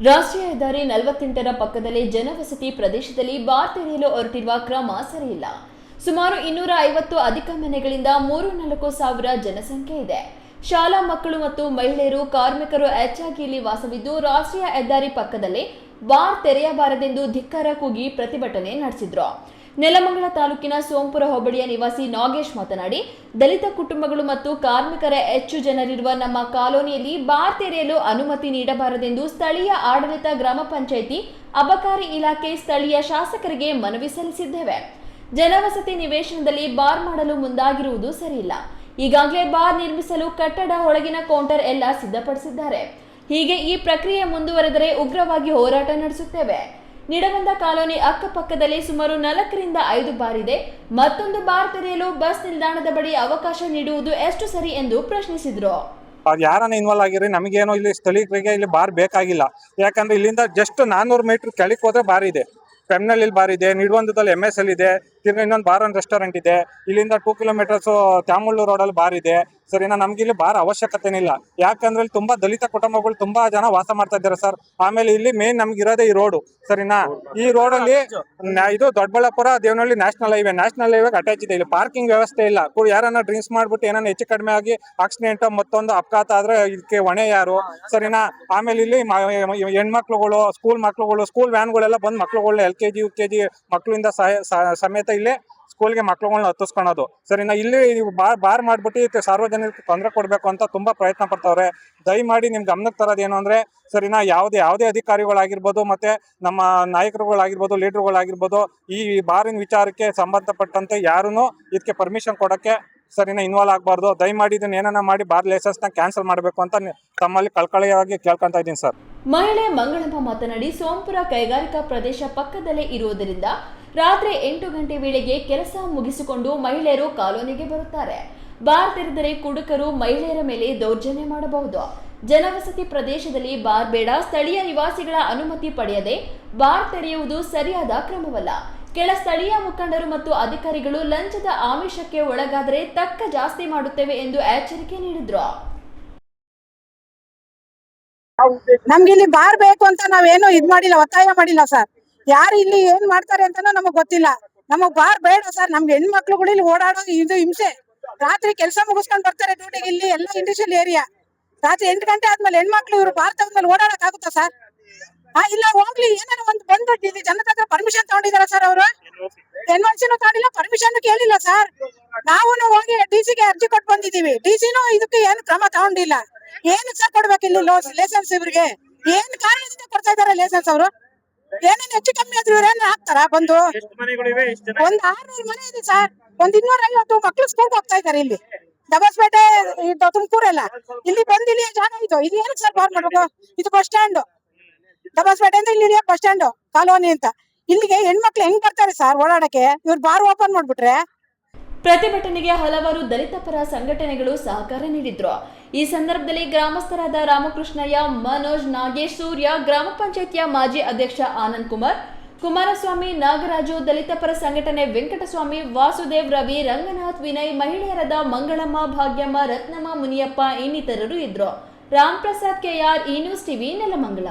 ರಾಷ್ಟ್ರೀಯ ಹೆದ್ದಾರಿ 48ರ ಪಕ್ಕದಲ್ಲೇ ಜನವಸತಿ ಪ್ರದೇಶದಲ್ಲಿ ಬಾರ್ ತೆರೆಯಲು ಹೊರಟಿರುವ ಕ್ರಮ ಸರಿಯಿಲ್ಲ. ಸುಮಾರು 250 ಅಧಿಕ ಮನೆಗಳಿಂದ 3-4 ಸಾವಿರ ಜನಸಂಖ್ಯೆ ಇದೆ. ಶಾಲಾ ಮಕ್ಕಳು ಮತ್ತು ಮಹಿಳೆಯರು, ಕಾರ್ಮಿಕರು ಹೆಚ್ಚಾಗಿ ಇಲ್ಲಿ ವಾಸವಿದ್ದು, ರಾಷ್ಟ್ರೀಯ ಹೆದ್ದಾರಿ ಪಕ್ಕದಲ್ಲೇ ಬಾರ್ ತೆರೆಯಬಾರದೆಂದು ಧಿಕ್ಕಾರ ಕೂಗಿ ಪ್ರತಿಭಟನೆ ನಡೆಸಿದ್ರು. ನೆಲಮಂಗಲ ತಾಲೂಕಿನ ಸೋಂಪುರ ಹೋಬಳಿಯ ನಿವಾಸಿ ನಾಗೇಶ್ ಮಾತನಾಡಿ, ದಲಿತ ಕುಟುಂಬಗಳು ಮತ್ತು ಕಾರ್ಮಿಕರ ಹೆಚ್ಚು ಜನರಿರುವ ನಮ್ಮ ಕಾಲೋನಿಯಲ್ಲಿ ಬಾರ್ ತೆರೆಯಲು ಅನುಮತಿ ನೀಡಬಾರದೆಂದು ಸ್ಥಳೀಯ ಆಡಳಿತ, ಗ್ರಾಮ ಪಂಚಾಯಿತಿ, ಅಬಕಾರಿ ಇಲಾಖೆ, ಸ್ಥಳೀಯ ಶಾಸಕರಿಗೆ ಮನವಿ ಸಲ್ಲಿಸಿದ್ದೇವೆ. ಜನವಸತಿ ನಿವೇಶನದಲ್ಲಿ ಬಾರ್ ಮಾಡಲು ಮುಂದಾಗಿರುವುದು ಸರಿಯಿಲ್ಲ. ಈಗಾಗಲೇ ಬಾರ್ ನಿರ್ಮಿಸಲು ಕಟ್ಟಡ ಒಳಗಿನ ಕೌಂಟರ್ ಎಲ್ಲ ಸಿದ್ಧಪಡಿಸಿದ್ದಾರೆ. ಹೀಗೆ ಈ ಪ್ರಕ್ರಿಯೆ ಮುಂದುವರೆದರೆ ಉಗ್ರವಾಗಿ ಹೋರಾಟ ನಡೆಸುತ್ತೇವೆ. ನಿಡವಂದ ಕಾಲೋನಿ ಅಕ್ಕಪಕ್ಕದಲ್ಲಿ ಸುಮಾರು 4ರಿಂದ 5 ಬಾರ್ ಇದೆ. ಮತ್ತೊಂದು ಬಾರ್ ತೆರೆಯಲು ಬಸ್ ನಿಲ್ದಾಣದ ಬಳಿ ಅವಕಾಶ ನೀಡುವುದು ಎಷ್ಟು ಸರಿ ಎಂದು ಪ್ರಶ್ನಿಸಿದ್ರು. ಯಾರನ್ನ ಇನ್ವಾಲ್ವ್ ಆಗಿರಿ, ನಮಗೇನೋ ಇಲ್ಲಿ ಸ್ಥಳೀಯರಿಗೆ ಇಲ್ಲಿ ಬಾರ್ ಬೇಕಾಗಿಲ್ಲ. ಯಾಕಂದ್ರೆ ಇಲ್ಲಿಂದ ಜಸ್ಟ್ 400 ಮೀಟರ್ ಕೆಳಗೆ ಹೋದ್ರೆ ಬಾರ್ ಇದೆ. ಪೆಮ್ನಲ್ಲಿ ಬಾರ್ ಇದೆ, ನಿಡವಂದದಲ್ಲಿ MSL ಇದೆ, ತಿರ್ಗಿ ಇನ್ನೊಂದು ಬಾರ್ ಅಂಡ್ ರೆಸ್ಟೋರೆಂಟ್ ಇದೆ. ಇಲ್ಲಿಂದ 2 ಕಿಲೋಮೀಟರ್ಸ್ ತ್ಯಾಮುಳ್ಳು ರೋಡಲ್ಲಿ ಬಾರ್ ಇದೆ. ಸರಿನಾ, ನಮ್ಗೆ ಇಲ್ಲಿ ಬಾರ್ ಅವಶ್ಯಕತೆನೇ ಇಲ್ಲ. ಯಾಕಂದ್ರೆ ಇಲ್ಲಿ ತುಂಬಾ ದಲಿತ ಕುಟುಂಬಗಳು ತುಂಬಾ ಜನ ವಾಸ ಮಾಡ್ತಾ ಇದ್ದಾರೆ ಸರ್. ಆಮೇಲೆ ಇಲ್ಲಿ ಮೇನ್ ನಮ್ಗೆ ಇರೋದೇ ಈ ರೋಡು. ಸರಿನಾ, ಈ ರೋಡಲ್ಲಿ ಇದು ದೊಡ್ಡಬಳ್ಳಾಪುರ ದೇವನಹಳ್ಳಿ ನ್ಯಾಷನಲ್ ಹೈವೇಗೆ ಅಟ್ಯಾಚ್ ಇದೆ. ಇಲ್ಲಿ ಪಾರ್ಕಿಂಗ್ ವ್ಯವಸ್ಥೆ ಇಲ್ಲ. ಯಾರನ್ನ ಡ್ರಿಂಕ್ಸ್ ಮಾಡ್ಬಿಟ್ಟು ಏನಾನ ಹೆಚ್ಚು ಕಡಿಮೆ ಆಗಿ ಆಕ್ಸಿಡೆಂಟ್ ಮತ್ತೊಂದು ಅಪಘಾತ ಆದ್ರೆ ಇದಕ್ಕೆ ಹೊಣೆ ಯಾರು? ಸರಿನಾ, ಆಮೇಲೆ ಇಲ್ಲಿ ಹೆಣ್ಮಕ್ಳುಗಳು, ಸ್ಕೂಲ್ ವ್ಯಾನ್ಗಳೆಲ್ಲ ಬಂದು ಮಕ್ಳುಗಳನ್ನ LKG UKG ಮಕ್ಳಿಂದ ಸಮೇತ ಇಲ್ಲೇ ಸ್ಕೂಲ್ಗೆ ಮಕ್ಳುಗಳನ್ನ ಹತ್ತಿಸ್ಕೊಳೋದು. ಸರಿನಾ, ಇಲ್ಲಿ ಬಾರ್ ಮಾಡ್ಬಿಟ್ಟು ಸಾರ್ವಜನಿಕರಿಗೆ ತೊಂದರೆ ಕೊಡಬೇಕು ಅಂತ ತುಂಬಾ ಪ್ರಯತ್ನ ಪಡ್ತಾವ್ರೆ. ದಯಮಾಡಿ ನಿಮ್ ಗಮನಕ್ಕೆ ತರೋದೇನು ಅಂದ್ರೆ, ಸರಿನಾ, ಯಾವುದೇ ಅಧಿಕಾರಿಗಳಾಗಿರ್ಬೋದು, ಮತ್ತೆ ನಮ್ಮ ನಾಯಕರುಗಳಾಗಿರ್ಬೋದು, ಲೀಡರ್ಗಳಾಗಿರ್ಬೋದು, ಈ ಬಾರಿನ ವಿಚಾರಕ್ಕೆ ಸಂಬಂಧಪಟ್ಟಂತೆ ಯಾರೂ ಇದಕ್ಕೆ ಪರ್ಮಿಷನ್ ಕೊಡಕ್ಕೆ ಸರಿನಾ ಇನ್ವಾಲ್ವ್ ಆಗಬಾರ್ದು. ದಯಮಾಡಿ ಇದನ್ನ ಏನನ್ನ ಮಾಡಿ ಬಾರ್ ಲೈಸೆನ್ಸ್ನ ಕ್ಯಾನ್ಸಲ್ ಮಾಡಬೇಕು ಅಂತ ತಮ್ಮಲ್ಲಿ ಕಳಕಳಿಯಾಗಿ ಕೇಳ್ಕೊಂತ ಇದ್ದೀನಿ ಸರ್. ಮಹಿಳೆ ಮಂಗಳಮ್ಮ ಮಾತನಾಡಿ, ಸೋಂಪುರ ಕೈಗಾರಿಕಾ ಪ್ರದೇಶ ಪಕ್ಕದಲ್ಲೇ ಇರುವುದರಿಂದ ರಾತ್ರಿ 8 ಗಂಟೆ ವೇಳೆಗೆ ಕೆಲಸ ಮುಗಿಸಿಕೊಂಡು ಮಹಿಳೆಯರು ಕಾಲೋನಿಗೆ ಬರುತ್ತಾರೆ. ಬಾರ್ ತೆರೆದರೆ ಕುಡುಕರು ಮಹಿಳೆಯರ ಮೇಲೆ ದೌರ್ಜನ್ಯ ಮಾಡಬಹುದು. ಜನವಸತಿ ಪ್ರದೇಶದಲ್ಲಿ ಬಾರ್ ಬೇಡ. ಸ್ಥಳೀಯ ನಿವಾಸಿಗಳ ಅನುಮತಿ ಪಡೆಯದೆ ಬಾರ್ ತೆರೆಯುವುದು ಸರಿಯಾದ ಕ್ರಮವಲ್ಲ. ಕೆಲ ಸ್ಥಳೀಯ ಮುಖಂಡರು ಮತ್ತು ಅಧಿಕಾರಿಗಳು ಲಂಚದ ಆಮಿಷಕ್ಕೆ ಒಳಗಾದರೆ ತಕ್ಕ ಜಾಸ್ತಿ ಮಾಡುತ್ತೇವೆ ಎಂದು ಎಚ್ಚರಿಕೆ ನೀಡಿದ್ರು. ನಮ್ಗೆ ಇಲ್ಲಿ ಬಾರ್ ಬೇಕು ಅಂತ ನಾವೇನು ಮಾಡಿಲ್ಲ, ಒತ್ತಾಯ ಮಾಡಿಲ್ಲ ಸರ್. ಯಾರು ಇಲ್ಲಿ ಏನ್ ಮಾಡ್ತಾರೆ ಅಂತಾನು ನಮಗ್ ಗೊತ್ತಿಲ್ಲ. ನಮಗ್ ಬಾರ್ ಬೇಡ ಸರ್. ನಮ್ಗೆ ಹೆಣ್ಮಕ್ಳುಗಳು ಇಲ್ಲಿ ಓಡಾಡೋ ಇದು ಹಿಂಸೆ. ರಾತ್ರಿ ಕೆಲಸ ಮುಗಿಸ್ಕೊಂಡ್ ಬರ್ತಾರೆ ಡ್ಯೂಟಿಗೆ. ಇಲ್ಲಿ ಎಲ್ಲ ಇಂಡಸ್ಟ್ರಿಯಲ್ ಏರಿಯಾ. ರಾತ್ರಿ 8 ಗಂಟೆ ಆದ್ಮೇಲೆ ಹೆಣ್ಮಕ್ಳು ಇವ್ರು ಬಾರ್ ತಗೊಂಡ್ಮೇಲೆ ಓಡಾಡಕ್ ಆಗುತ್ತಾ ಸರ್? ಇಲ್ಲ ಹೋಗ್ಲಿ, ಏನಾರ ಒಂದು ಬಂದು ಜನರ ಹತ್ರ ಪರ್ಮಿಷನ್ ತಗೊಂಡಿದಾರ ಸರ್ ಅವರು? NOCನೂ ತಗೊಂಡಿಲ್ಲ, ಪರ್ಮಿಷನ್ ಕೇಳಿಲ್ಲ ಸರ್. ನಾವು ಹೋಗಿ DC ಗೆ ಅರ್ಜಿ ಕೊಟ್ಟು ಬಂದಿದೀವಿ. DCನೂ ಇದಕ್ಕೆ ಏನು ಕ್ರಮ ತಗೊಂಡಿಲ್ಲ. ಏನು ಸರ್ ಕೊಡ್ಬೇಕು ಇಲ್ಲಿ ಲೈಸೆನ್ಸ್? ಇವ್ರಿಗೆ ಏನ್ ಕಾರಣದಿಂದ ಕೊಡ್ತಾ ಇದಾರೆ ಲೈಸೆನ್ಸ್? ಅವರು ಏನೇನು ಹೆಚ್ಚು ಕಮ್ಮಿ ಆದ್ರೂ ಇವ್ರೇನು ಹಾಕ್ತಾರ ಬಂದು? ಒಂದ್ 600 ಮನೆ ಇದೆ ಸರ್. ಒಂದ್ 250 ಮಕ್ಳು ಸ್ಕೂಲ್ಗೆ ಹೋಗ್ತಾ ಇದಾರೆ ಇಲ್ಲಿ ದಬಸ್ಪೇಟೆ, ತುಮಕೂರೆಲ್ಲ. ಇಲ್ಲಿ ಬಂದು ಇಲ್ಲಿ ಜಾಗ ಇದು ಏನು ಸರ್ ಬಾರ್ ಮಾಡ್ಬೇಕು? ಇದು ಬಸ್ ಸ್ಟ್ಯಾಂಡ್. ದಬಸ್ಪೇಟೆಯಿಂದ ಇಲ್ಲಿ ಬಸ್ ಸ್ಟ್ಯಾಂಡ್ ಕಾಲೋನಿ ಅಂತ. ಇಲ್ಲಿಗೆ ಹೆಣ್ಮಕ್ಳು ಹೆಂಗ್ ಬರ್ತಾರೆ ಸರ್ ಓಡಾಡಕ್ಕೆ? ಇವ್ರು ಬಾರ್ ಓಪನ್ ಮಾಡ್ಬಿಟ್ರೆ. ಪ್ರತಿಭಟನೆಗೆ ಹಲವಾರು ದಲಿತ ಪರ ಸಂಘಟನೆಗಳು ಸಹಕಾರ ನೀಡಿದ್ರು. ಈ ಸಂದರ್ಭದಲ್ಲಿ ಗ್ರಾಮಸ್ಥರಾದ ರಾಮಕೃಷ್ಣಯ್ಯ, ಮನೋಜ್, ನಾಗೇಶ್, ಸೂರ್ಯ, ಗ್ರಾಮ ಪಂಚಾಯಿತಿಯ ಮಾಜಿ ಅಧ್ಯಕ್ಷ ಆನಂದ್ ಕುಮಾರ್, ಕುಮಾರಸ್ವಾಮಿ, ನಾಗರಾಜು, ದಲಿತ ಪರ ಸಂಘಟನೆ ವೆಂಕಟಸ್ವಾಮಿ, ವಾಸುದೇವ್, ರವಿ, ರಂಗನಾಥ್, ವಿನಯ್, ಮಹಿಳೆಯರಾದ ಮಂಗಳಮ್ಮ, ಭಾಗ್ಯಮ್ಮ, ರತ್ನಮ್ಮ, ಮುನಿಯಪ್ಪ ಇನ್ನಿತರರು ಇದ್ರು. ರಾಮ್ ಪ್ರಸಾದ್ KR, ಈ ನ್ಯೂಸ್ TV, ನೆಲಮಂಗಲ.